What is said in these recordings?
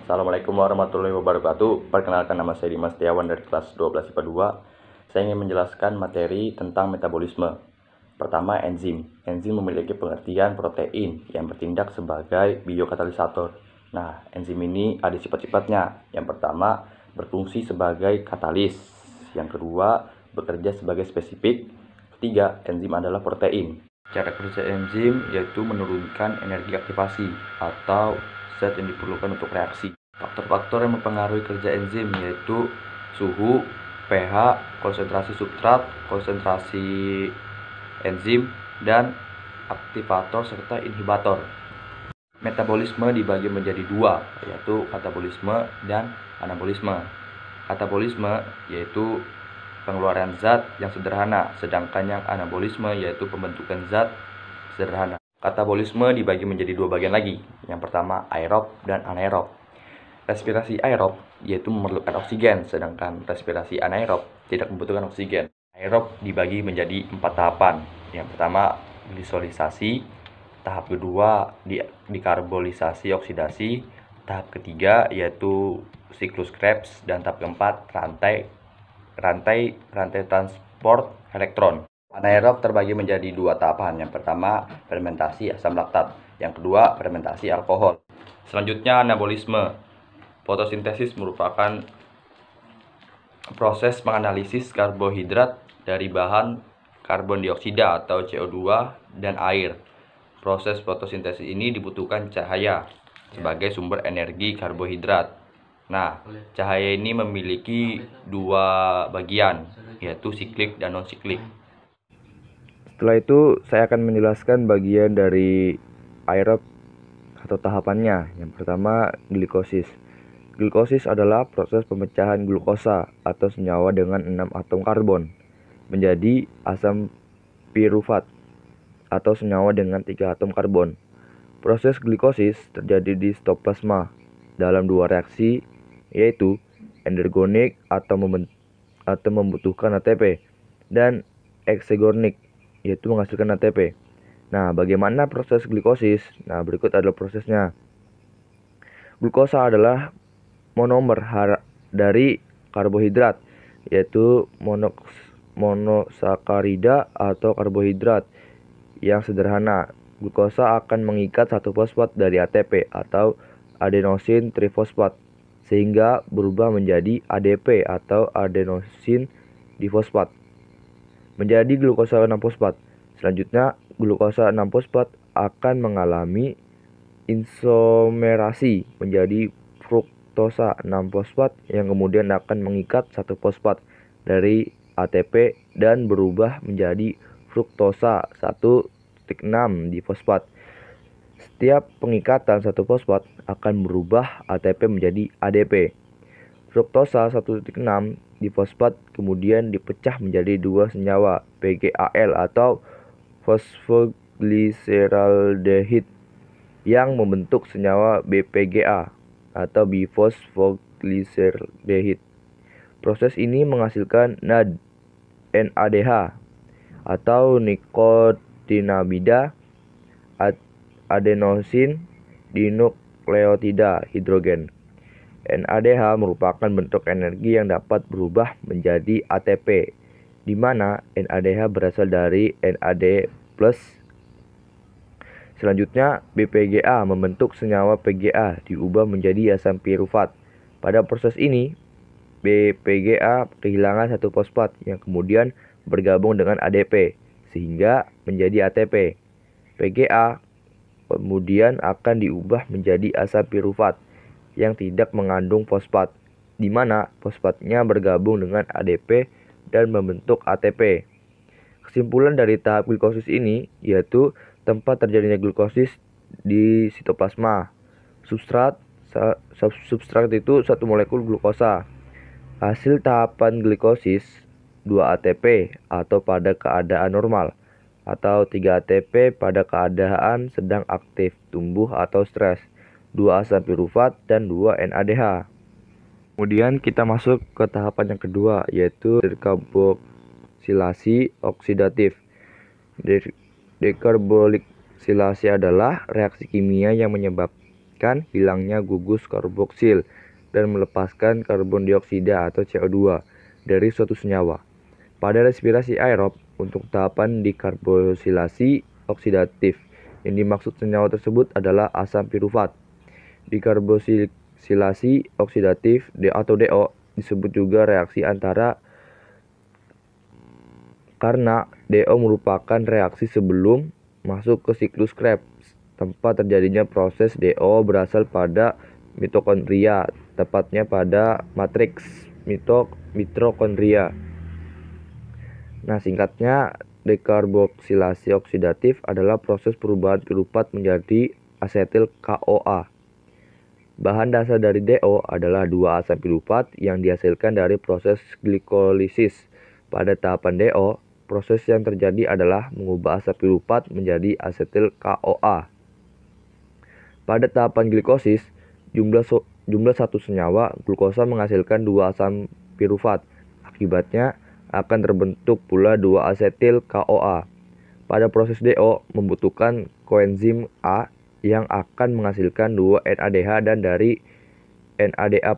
Assalamualaikum warahmatullahi wabarakatuh. Perkenalkan, nama saya Dimas Setiawan dari kelas 12 IPA 2. Saya ingin menjelaskan materi tentang metabolisme. Pertama, enzim. Enzim memiliki pengertian protein yang bertindak sebagai biokatalisator. Nah, enzim ini ada sifat-sifatnya. Yang pertama, berfungsi sebagai katalis. Yang kedua, bekerja sebagai spesifik. Ketiga, enzim adalah protein. Cara kerja enzim yaitu menurunkan energi aktivasi atau zat yang diperlukan untuk reaksi. Faktor-faktor yang mempengaruhi kerja enzim yaitu suhu, pH, konsentrasi substrat, konsentrasi enzim, dan aktivator serta inhibitor. Metabolisme dibagi menjadi dua, yaitu katabolisme dan anabolisme. Katabolisme yaitu pengeluaran zat yang sederhana, sedangkan yang anabolisme yaitu pembentukan zat sederhana. Katabolisme dibagi menjadi dua bagian lagi. Yang pertama, aerob dan anaerob. Respirasi aerob yaitu memerlukan oksigen, sedangkan respirasi anaerob tidak membutuhkan oksigen. Aerob dibagi menjadi 4 tahapan. Yang pertama, glisolisasi. Tahap kedua, dikarbolisasi oksidasi. Tahap ketiga yaitu siklus Krebs, dan tahap keempat, rantai transport elektron. Anaerob terbagi menjadi dua tahapan. Yang pertama, fermentasi asam laktat. Yang kedua, fermentasi alkohol. Selanjutnya, anabolisme. Fotosintesis merupakan proses menganalisis karbohidrat dari bahan karbon dioksida atau CO2 dan air. Proses fotosintesis ini dibutuhkan cahaya sebagai sumber energi karbohidrat. Nah, cahaya ini memiliki dua bagian, yaitu siklik dan non-siklik. Setelah itu saya akan menjelaskan bagian dari aerob atau tahapannya. Yang pertama, glikosis. Glikosis adalah proses pemecahan glukosa atau senyawa dengan 6 atom karbon menjadi asam pirufat atau senyawa dengan 3 atom karbon. Proses glikosis terjadi di sitoplasma dalam dua reaksi, yaitu endergonik atau membutuhkan ATP, dan eksegonik yaitu menghasilkan ATP. Nah, bagaimana proses glikosis? Nah, berikut adalah prosesnya. Glukosa adalah monomer dari karbohidrat, yaitu monosakarida atau karbohidrat yang sederhana. Glukosa akan mengikat satu fosfat dari ATP atau adenosin trifosfat sehingga berubah menjadi ADP atau adenosin difosfat menjadi glukosa 6-fosfat. Selanjutnya, glukosa 6-fosfat akan mengalami isomerasi menjadi fruktosa 6-fosfat yang kemudian akan mengikat satu fosfat dari ATP dan berubah menjadi fruktosa 1,6 difosfat. Setiap pengikatan satu fosfat akan berubah ATP menjadi ADP. Fruktosa 1,6 difosfat kemudian dipecah menjadi dua senyawa PGAL atau fosfoglyceraldehyde yang membentuk senyawa BPGA atau bifosfoglyceraldehyde. Proses ini menghasilkan NADH atau nikotinamida adenosin dinukleotida hidrogen. NADH merupakan bentuk energi yang dapat berubah menjadi ATP, di mana NADH berasal dari NAD+. Selanjutnya, BPGA membentuk senyawa PGA diubah menjadi asam pirufat. Pada proses ini, BPGA kehilangan satu fosfat yang kemudian bergabung dengan ADP sehingga menjadi ATP. PGA kemudian akan diubah menjadi asam pirufat yang tidak mengandung fosfat, di mana fosfatnya bergabung dengan ADP dan membentuk ATP. Kesimpulan dari tahap glikosis ini yaitu tempat terjadinya glikosis di sitoplasma. Substrat itu satu molekul glukosa. Hasil tahapan glikosis 2 ATP atau pada keadaan normal, atau 3 ATP pada keadaan sedang aktif, tumbuh atau stres, 2 asam pirufat, dan 2 NADH. Kemudian kita masuk ke tahapan yang kedua, yaitu dekarboksilasi oksidatif. Dekarboksilasi adalah reaksi kimia yang mengakibatkan hilangnya gugus karboksil dan melepaskan karbon dioksida atau CO2 dari suatu senyawa. Pada respirasi aerob, untuk tahapan dekarbosilasi oksidatif, yang dimaksud senyawa tersebut adalah asam pirufat. Dekarbosilasi oksidatif atau DO disebut juga reaksi antara karena DO merupakan reaksi sebelum masuk ke siklus Krebs. Tempat terjadinya proses DO berasal pada mitokondria, tepatnya pada matriks mitokondria. Nah, singkatnya, dekarboksilasi oksidatif adalah proses perubahan pirufat menjadi asetil CoA. Bahan dasar dari DO adalah dua asam pirufat yang dihasilkan dari proses glikolisis. Pada tahapan DO, proses yang terjadi adalah mengubah asam pirufat menjadi asetil CoA. Pada tahapan glikosis, jumlah satu senyawa glukosa menghasilkan dua asam pirufat. Akibatnya akan terbentuk pula dua asetil CoA. Pada proses DO membutuhkan koenzim A yang akan menghasilkan dua NADH dan dari NADA+.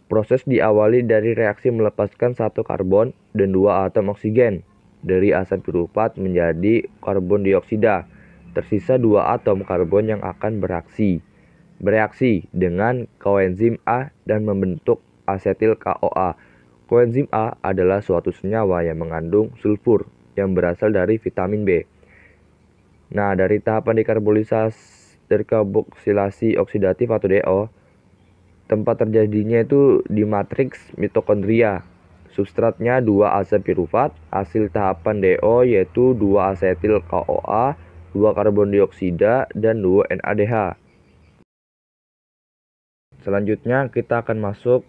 Proses diawali dari reaksi melepaskan satu karbon dan dua atom oksigen dari asam pirufat menjadi karbon dioksida. Tersisa dua atom karbon yang akan bereaksi dengan koenzim A dan membentuk asetil CoA. Koenzim A adalah suatu senyawa yang mengandung sulfur yang berasal dari vitamin B. Nah, dari tahapan dekarboksilasi oksidatif atau DO, tempat terjadinya itu di matriks mitokondria. Substratnya dua asam pirufat. Hasil tahapan DO yaitu dua asetil CoA, dua karbon dioksida, dan dua NADH. Selanjutnya kita akan masuk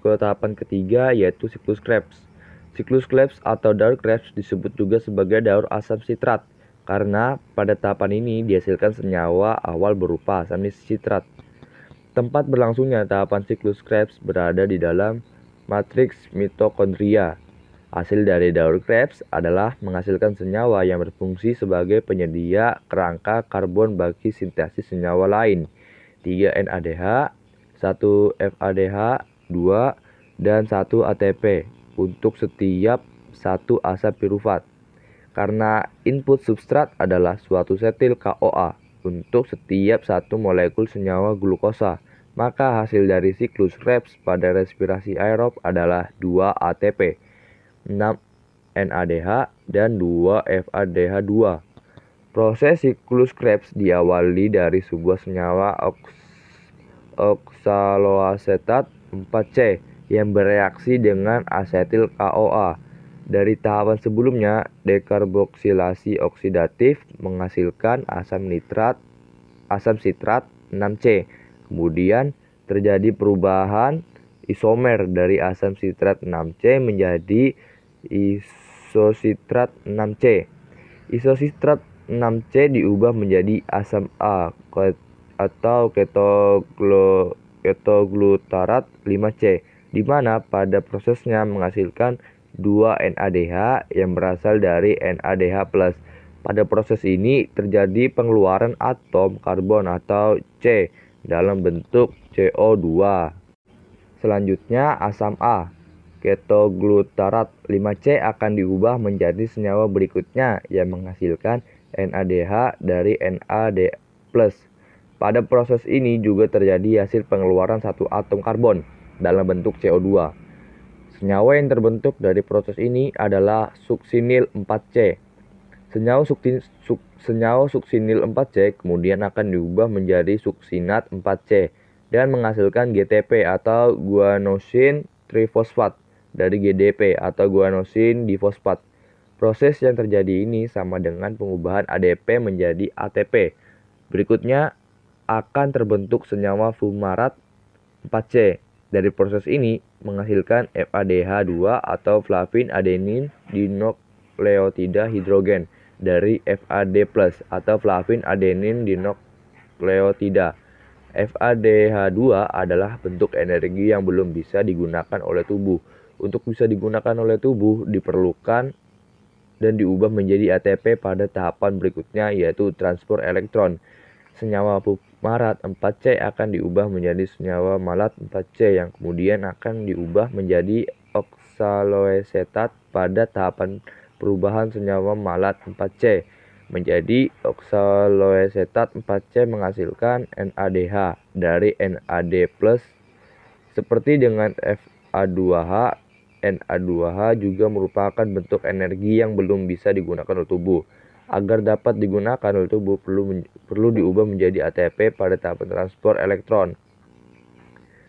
ke tahapan ketiga yaitu siklus Krebs. Siklus Krebs atau daur Krebs disebut juga sebagai daur asam sitrat karena pada tahapan ini dihasilkan senyawa awal berupa asam sitrat. Tempat berlangsungnya tahapan siklus Krebs berada di dalam matriks mitokondria. Hasil dari daur Krebs adalah menghasilkan senyawa yang berfungsi sebagai penyedia kerangka karbon bagi sintesis senyawa lain. 3 NADH, 1 FADH, 2, dan 1 ATP untuk setiap satu asam pirufat. Karena input substrat adalah suatu setil CoA untuk setiap satu molekul senyawa glukosa, maka hasil dari siklus Krebs pada respirasi aerob adalah 2 ATP, 6 NADH, dan 2 FADH2. Proses siklus Krebs diawali dari sebuah senyawa oksaloasetat 4C yang bereaksi dengan asetil CoA. Dari tahapan sebelumnya, dekarboksilasi oksidatif menghasilkan asam sitrat 6C. Kemudian terjadi perubahan isomer dari asam sitrat 6C menjadi isositrat 6C. Isositrat 6C diubah menjadi asam A atau ketoglutarat 5C, di mana pada prosesnya menghasilkan 2 NADH yang berasal dari NADH+. Pada proses ini terjadi pengeluaran atom karbon atau C dalam bentuk CO2. Selanjutnya asam A, ketoglutarat 5C akan diubah menjadi senyawa berikutnya yang menghasilkan NADH dari NAD+. Pada proses ini juga terjadi hasil pengeluaran satu atom karbon dalam bentuk CO2. Senyawa yang terbentuk dari proses ini adalah suksinil 4C. Senyawa suksinil 4C kemudian akan diubah menjadi suksinat 4C dan menghasilkan GTP atau guanosin trifosfat dari GDP atau guanosin difosfat. Proses yang terjadi ini sama dengan pengubahan ADP menjadi ATP. Berikutnya akan terbentuk senyawa fumarat 4C. Dari proses ini menghasilkan FADH2 atau flavin adenin dinukleotida hidrogen dari FAD+ atau flavin adenin dinukleotida. FADH2 adalah bentuk energi yang belum bisa digunakan oleh tubuh. Untuk bisa digunakan oleh tubuh diperlukan dan diubah menjadi ATP pada tahapan berikutnya yaitu transport elektron. senyawa marat 4C akan diubah menjadi senyawa malat 4C yang kemudian akan diubah menjadi oksaloasetat. Pada tahapan perubahan senyawa malat 4C menjadi oksaloasetat 4C menghasilkan NADH dari NAD+. Seperti dengan Fa2H, Na2H juga merupakan bentuk energi yang belum bisa digunakan oleh tubuh. Agar dapat digunakan oleh tubuh perlu diubah menjadi ATP pada tahapan transport elektron.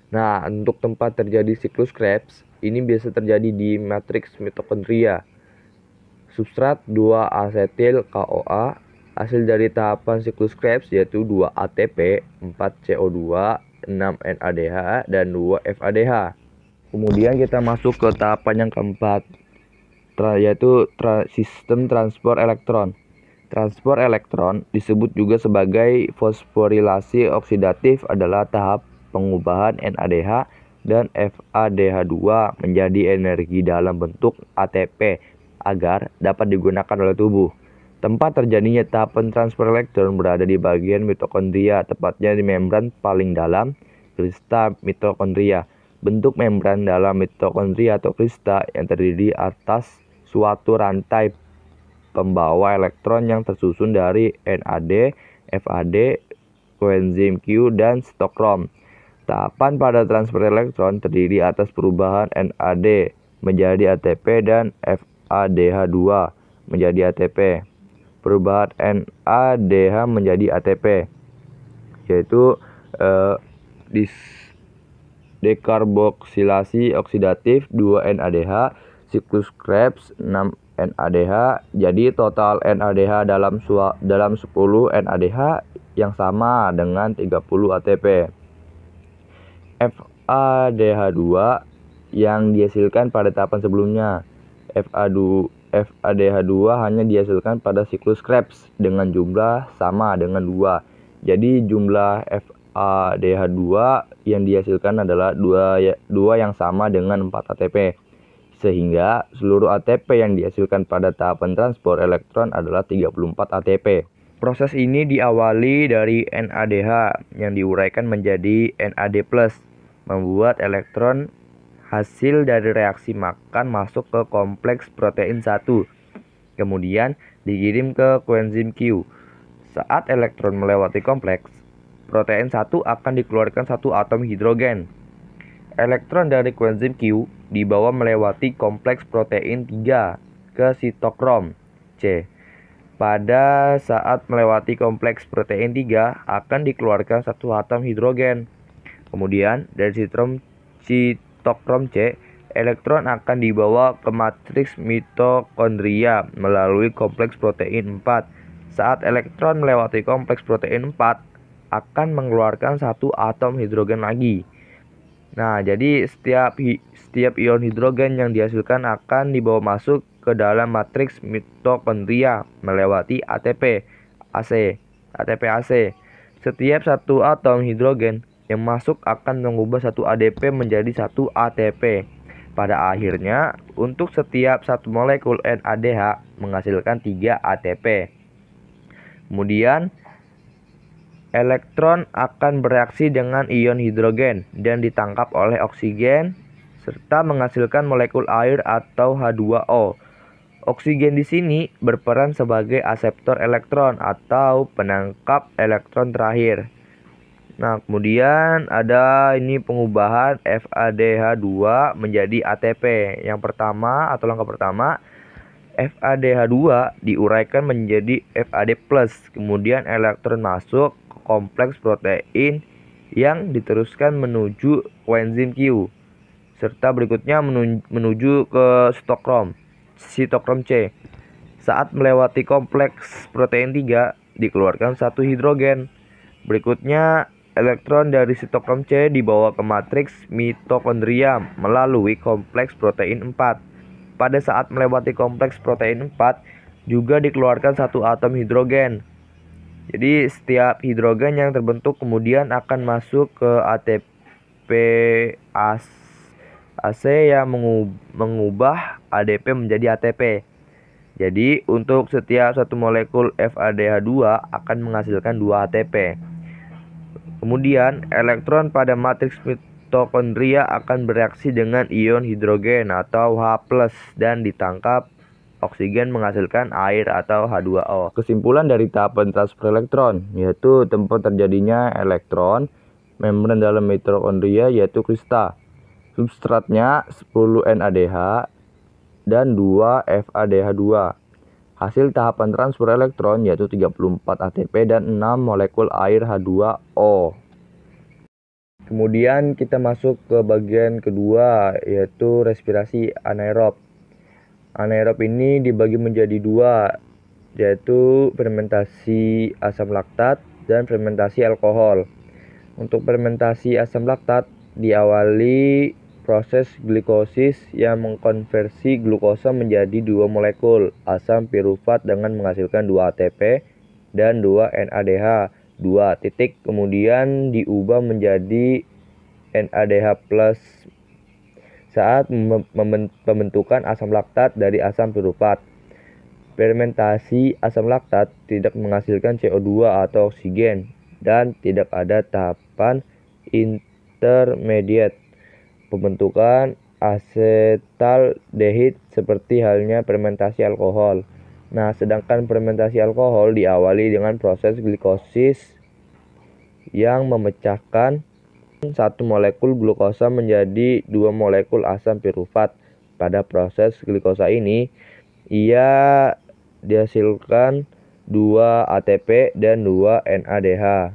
Nah, untuk tempat terjadi siklus Krebs, ini biasa terjadi di matriks mitokondria. Substrat 2-asetil CoA, hasil dari tahapan siklus Krebs yaitu 2 ATP, 4 CO2, 6 NADH, dan 2 FADH. Kemudian kita masuk ke tahapan yang keempat, yaitu sistem transport elektron. Transport elektron disebut juga sebagai fosforilasi oksidatif adalah tahap pengubahan NADH dan FADH2 menjadi energi dalam bentuk ATP agar dapat digunakan oleh tubuh. Tempat terjadinya tahapan transfer elektron berada di bagian mitokondria, tepatnya di membran paling dalam krista mitokondria. Bentuk membran dalam mitokondria atau krista yang terdiri atas suatu rantai pembawa elektron yang tersusun dari NAD, FAD, koenzim Q, dan sitokrom. Tahapan pada transfer elektron terdiri atas perubahan NAD menjadi ATP dan FADH2 menjadi ATP. Perubahan NADH menjadi ATP yaitu dekarboksilasi oksidatif 2 NADH, siklus Krebs 6 NADH. Jadi total NADH dalam 10 NADH yang sama dengan 30 ATP. FADH2 yang dihasilkan pada tahapan sebelumnya. FADH2 hanya dihasilkan pada siklus Krebs dengan jumlah sama dengan 2. Jadi jumlah FADH2 yang dihasilkan adalah 2 yang sama dengan 4 ATP. Sehingga seluruh ATP yang dihasilkan pada tahapan transport elektron adalah 34 ATP. Proses ini diawali dari NADH yang diuraikan menjadi NAD+, membuat elektron hasil dari reaksi makan masuk ke kompleks protein 1, kemudian dikirim ke koenzim Q. Saat elektron melewati kompleks, protein 1 akan dikeluarkan satu atom hidrogen. Elektron dari koenzim Q dibawa melewati kompleks protein 3 ke sitokrom C. Pada saat melewati kompleks protein 3 akan dikeluarkan satu atom hidrogen. Kemudian dari sitokrom C, elektron akan dibawa ke matriks mitokondria melalui kompleks protein 4. Saat elektron melewati kompleks protein 4 akan mengeluarkan satu atom hidrogen lagi. Nah, jadi setiap ion hidrogen yang dihasilkan akan dibawa masuk ke dalam matriks mitokondria melewati ATP AC. Setiap satu atom hidrogen yang masuk akan mengubah satu ADP menjadi satu ATP. Pada akhirnya, untuk setiap satu molekul NADH menghasilkan 3 ATP. Kemudian elektron akan bereaksi dengan ion hidrogen dan ditangkap oleh oksigen serta menghasilkan molekul air atau H2O. Oksigen di sini berperan sebagai aseptor elektron atau penangkap elektron terakhir. Nah, kemudian ada ini pengubahan FADH2 menjadi ATP. Yang pertama atau langkah pertama, FADH2 diuraikan menjadi FAD+, kemudian elektron masuk kompleks protein yang diteruskan menuju koenzim Q serta berikutnya menuju ke sitokrom C. Saat melewati kompleks protein 3 dikeluarkan satu hidrogen. Berikutnya elektron dari sitokrom C dibawa ke matriks mitokondria melalui kompleks protein 4. Pada saat melewati kompleks protein 4 juga dikeluarkan satu atom hidrogen. Jadi setiap hidrogen yang terbentuk kemudian akan masuk ke ATP AC yang mengubah ADP menjadi ATP. Jadi, untuk setiap satu molekul FADH2 akan menghasilkan 2 ATP. Kemudian, elektron pada matriks mitokondria akan bereaksi dengan ion hidrogen atau H+ dan ditangkap oksigen menghasilkan air atau H2O. Kesimpulan dari tahapan transfer elektron yaitu tempat terjadinya elektron, membran dalam mitokondria yaitu krista, substratnya 10 NADH dan 2 FADH2. Hasil tahapan transfer elektron yaitu 34 ATP dan 6 molekul air H2O. Kemudian kita masuk ke bagian kedua yaitu respirasi anaerob. Anaerob ini dibagi menjadi dua, yaitu fermentasi asam laktat dan fermentasi alkohol. Untuk fermentasi asam laktat diawali proses glikosis yang mengkonversi glukosa menjadi 2 molekul asam pirufat dengan menghasilkan 2 ATP dan 2 NADH. Kemudian diubah menjadi NADH+ saat pembentukan asam laktat dari asam pirufat. Fermentasi asam laktat tidak menghasilkan CO2 atau oksigen dan tidak ada tahapan intermediate pembentukan asetaldehid seperti halnya fermentasi alkohol. Nah, sedangkan fermentasi alkohol diawali dengan proses glikosis yang memecahkan 1 molekul glukosa menjadi 2 molekul asam pirufat. Pada proses glikosa ini, ia dihasilkan 2 ATP dan 2 NADH.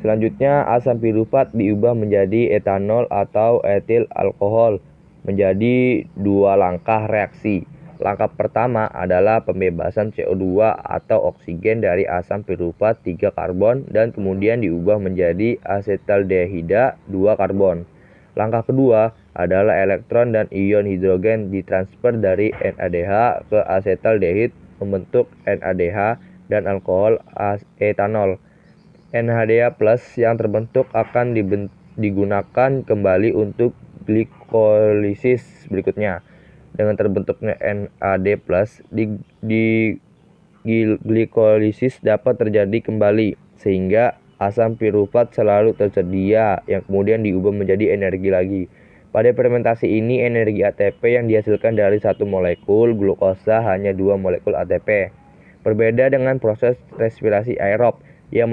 Selanjutnya, asam pirufat diubah menjadi etanol atau etil alkohol menjadi 2 langkah reaksi. Langkah pertama adalah pembebasan CO2 atau oksigen dari asam pirufat 3 karbon dan kemudian diubah menjadi asetaldehida 2 karbon. Langkah kedua adalah elektron dan ion hidrogen ditransfer dari NADH ke asetaldehid membentuk NADH dan alkohol etanol. NADH+ yang terbentuk akan digunakan kembali untuk glikolisis berikutnya. Dengan terbentuknya NAD+, di glikolisis dapat terjadi kembali sehingga asam pirufat selalu tersedia yang kemudian diubah menjadi energi lagi. Pada fermentasi ini energi ATP yang dihasilkan dari 1 molekul glukosa hanya 2 molekul ATP. Berbeda dengan proses respirasi aerob yang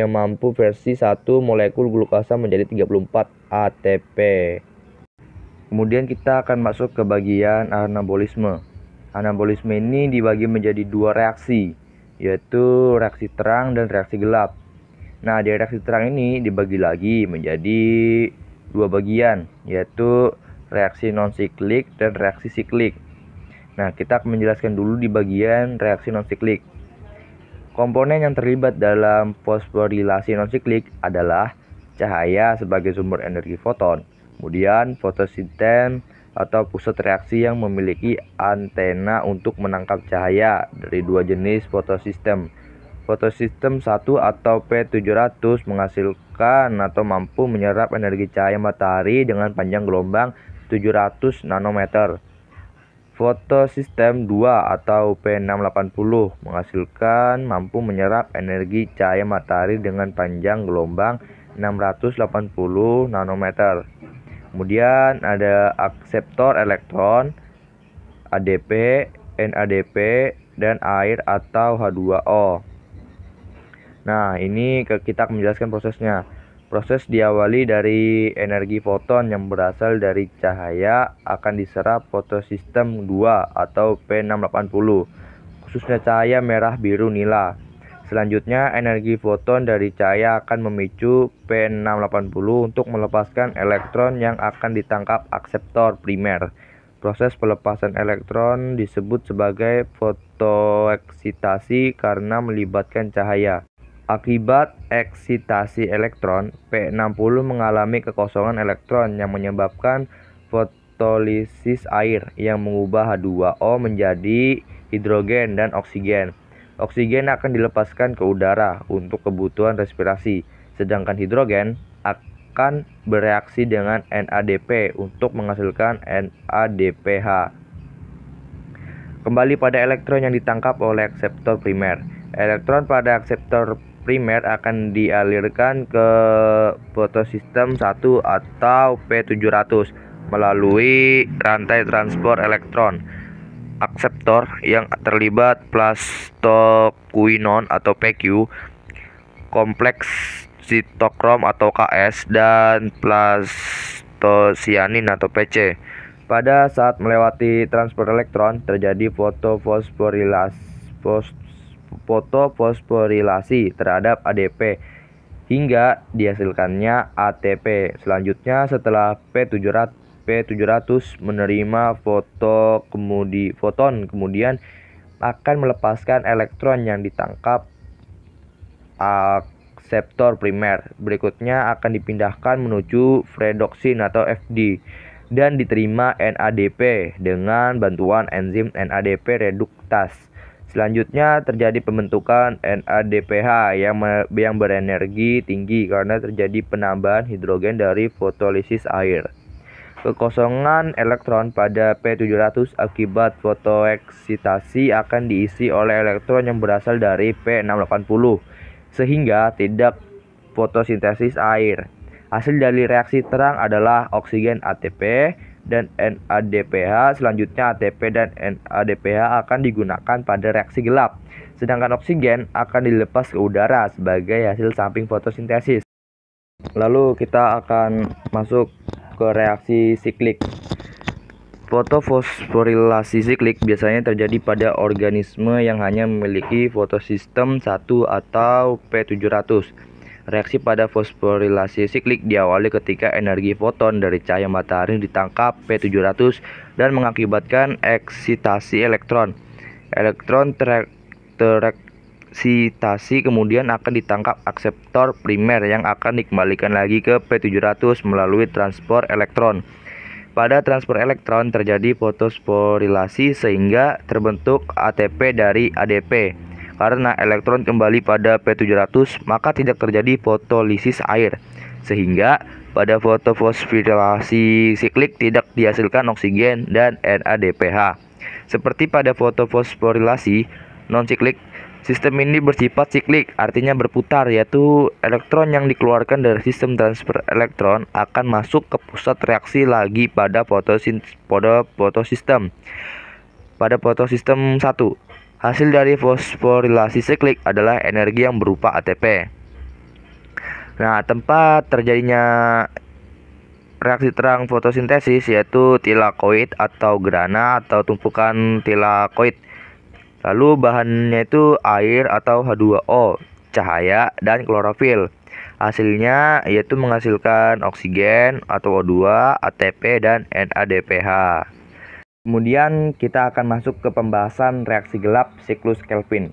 mampu versi 1 molekul glukosa menjadi 34 ATP. Kemudian kita akan masuk ke bagian anabolisme. Anabolisme ini dibagi menjadi 2 reaksi, yaitu reaksi terang dan reaksi gelap. Nah, di reaksi terang ini dibagi lagi menjadi 2 bagian, yaitu reaksi non-siklik dan reaksi siklik. Nah, kita akan menjelaskan dulu di bagian reaksi non-siklik. Komponen yang terlibat dalam fosforilasi non-siklik adalah cahaya sebagai sumber energi foton. Kemudian fotosistem atau pusat reaksi yang memiliki antena untuk menangkap cahaya dari 2 jenis fotosistem. Fotosistem 1 atau P700 menghasilkan atau mampu menyerap energi cahaya matahari dengan panjang gelombang 700 nanometer. Fotosistem 2 atau P680 menghasilkan mampu menyerap energi cahaya matahari dengan panjang gelombang 680 nanometer. Kemudian ada akseptor elektron, ADP, NADP, dan air atau H2O. Nah, ini kita akan menjelaskan prosesnya. Proses diawali dari energi foton yang berasal dari cahaya akan diserap fotosistem 2 atau P680, khususnya cahaya merah, biru, nila. Selanjutnya, energi foton dari cahaya akan memicu P680 untuk melepaskan elektron yang akan ditangkap akseptor primer. Proses pelepasan elektron disebut sebagai fotoeksitasi karena melibatkan cahaya. Akibat eksitasi elektron, P60 mengalami kekosongan elektron yang menyebabkan fotolisis air yang mengubah H2O menjadi hidrogen dan oksigen. Oksigen akan dilepaskan ke udara untuk kebutuhan respirasi, sedangkan hidrogen akan bereaksi dengan NADP untuk menghasilkan NADPH. Kembali pada elektron yang ditangkap oleh akseptor primer. Elektron pada akseptor primer akan dialirkan ke fotosistem 1 atau P700 melalui rantai transport elektron. Akseptor yang terlibat plastoquinone atau PQ, kompleks sitokrom atau KS, dan plastosianin atau PC. Pada saat melewati transport elektron terjadi fotofosforilasi terhadap ADP hingga dihasilkannya ATP. Selanjutnya setelah P700 menerima foton kemudian akan melepaskan elektron yang ditangkap akseptor primer. Berikutnya akan dipindahkan menuju fredoksin atau FD dan diterima NADP dengan bantuan enzim NADP reduktase. Selanjutnya terjadi pembentukan NADPH yang berenergi tinggi karena terjadi penambahan hidrogen dari fotolisis air. Kekosongan elektron pada P700 akibat fotoeksitasi akan diisi oleh elektron yang berasal dari P680 sehingga tidak fotosintesis air. Hasil dari reaksi terang adalah oksigen ATP dan NADPH. Selanjutnya ATP dan NADPH akan digunakan pada reaksi gelap, sedangkan oksigen akan dilepas ke udara sebagai hasil samping fotosintesis. Lalu kita akan masuk ke reaksi siklik. Fotofosforilasi siklik biasanya terjadi pada organisme yang hanya memiliki fotosistem 1 atau P700. Reaksi pada fosforilasi siklik diawali ketika energi foton dari cahaya matahari ditangkap P700 dan mengakibatkan eksitasi elektron. Elektron tereksitasi kemudian akan ditangkap akseptor primer yang akan dikembalikan lagi ke P700 melalui transport elektron. Pada transport elektron terjadi fosforilasi sehingga terbentuk ATP dari ADP. Karena elektron kembali pada P700, maka tidak terjadi fotolisis air, sehingga pada fotofosforilasi siklik tidak dihasilkan oksigen dan NADPH. Seperti pada fotofosforilasi non-siklik, sistem ini bersifat siklik, artinya berputar, yaitu elektron yang dikeluarkan dari sistem transfer elektron akan masuk ke pusat reaksi lagi pada fotosistem. Pada fotosistem 1, hasil dari fosforilasi siklik adalah energi yang berupa ATP. Nah, tempat terjadinya reaksi terang fotosintesis yaitu tilakoid atau grana atau tumpukan tilakoid. Lalu bahannya itu air atau H2O, cahaya, dan klorofil. Hasilnya yaitu menghasilkan oksigen atau O2, ATP, dan NADPH. Kemudian kita akan masuk ke pembahasan reaksi gelap siklus Kelvin.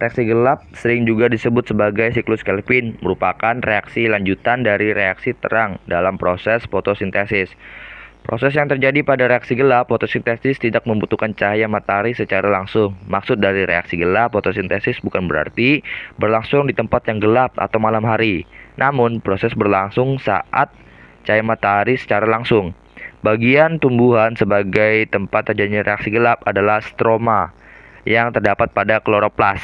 Reaksi gelap sering juga disebut sebagai siklus Kelvin, merupakan reaksi lanjutan dari reaksi terang dalam proses fotosintesis. Proses yang terjadi pada reaksi gelap fotosintesis tidak membutuhkan cahaya matahari secara langsung. Maksud dari reaksi gelap fotosintesis bukan berarti berlangsung di tempat yang gelap atau malam hari, namun proses berlangsung saat cahaya matahari secara langsung. Bagian tumbuhan sebagai tempat terjadinya reaksi gelap adalah stroma yang terdapat pada kloroplas.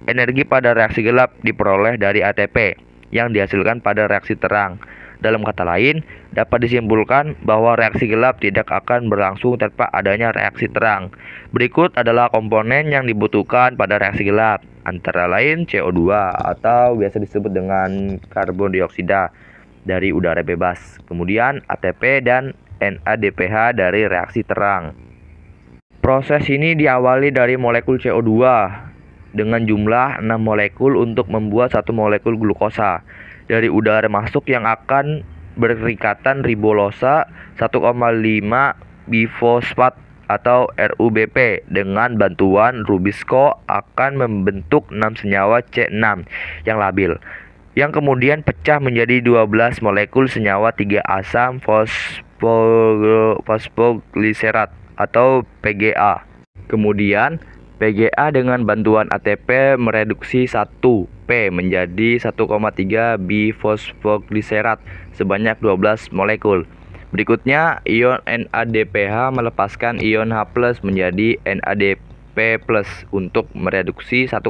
Energi pada reaksi gelap diperoleh dari ATP yang dihasilkan pada reaksi terang. Dalam kata lain, dapat disimpulkan bahwa reaksi gelap tidak akan berlangsung tanpa adanya reaksi terang. Berikut adalah komponen yang dibutuhkan pada reaksi gelap, antara lain CO2 atau biasa disebut dengan karbon dioksida dari udara bebas, kemudian ATP dan NADPH dari reaksi terang. Proses ini diawali dari molekul CO2 dengan jumlah 6 molekul untuk membuat 1 molekul glukosa dari udara masuk yang akan berikatan ribolosa 1,5 bifosfat atau RUBP dengan bantuan Rubisco akan membentuk 6 senyawa C6 yang labil, yang kemudian pecah menjadi 12 molekul senyawa 3 asam fosfogliserat atau PGA. Kemudian PGA dengan bantuan ATP mereduksi 1P menjadi 1,3 bifosfogliserat sebanyak 12 molekul. Berikutnya, ion NADPH melepaskan ion H+ menjadi NADP+ untuk mereduksi 1,3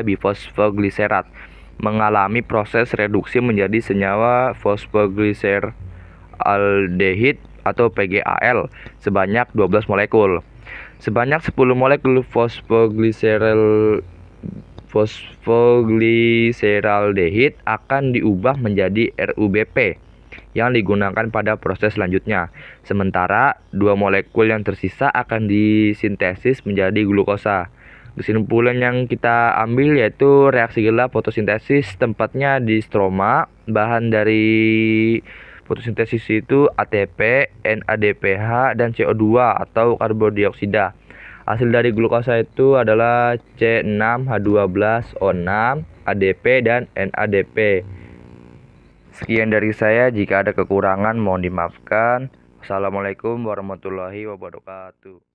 bifosfogliserat, mengalami proses reduksi menjadi senyawa fosfogliseraldehid atau PGAL sebanyak 12 molekul. Sebanyak 10 molekul fosfogliseraldehid akan diubah menjadi RuBP yang digunakan pada proses selanjutnya. Sementara 2 molekul yang tersisa akan disintesis menjadi glukosa. Kesimpulan yang kita ambil yaitu reaksi gelap fotosintesis tempatnya di stroma. Bahan dari fotosintesis itu ATP, NADPH, dan CO2 atau karbon dioksida. Hasil dari glukosa itu adalah C6H12O6, ADP, dan NADP. Sekian dari saya, jika ada kekurangan mohon dimaafkan. Wassalamualaikum warahmatullahi wabarakatuh.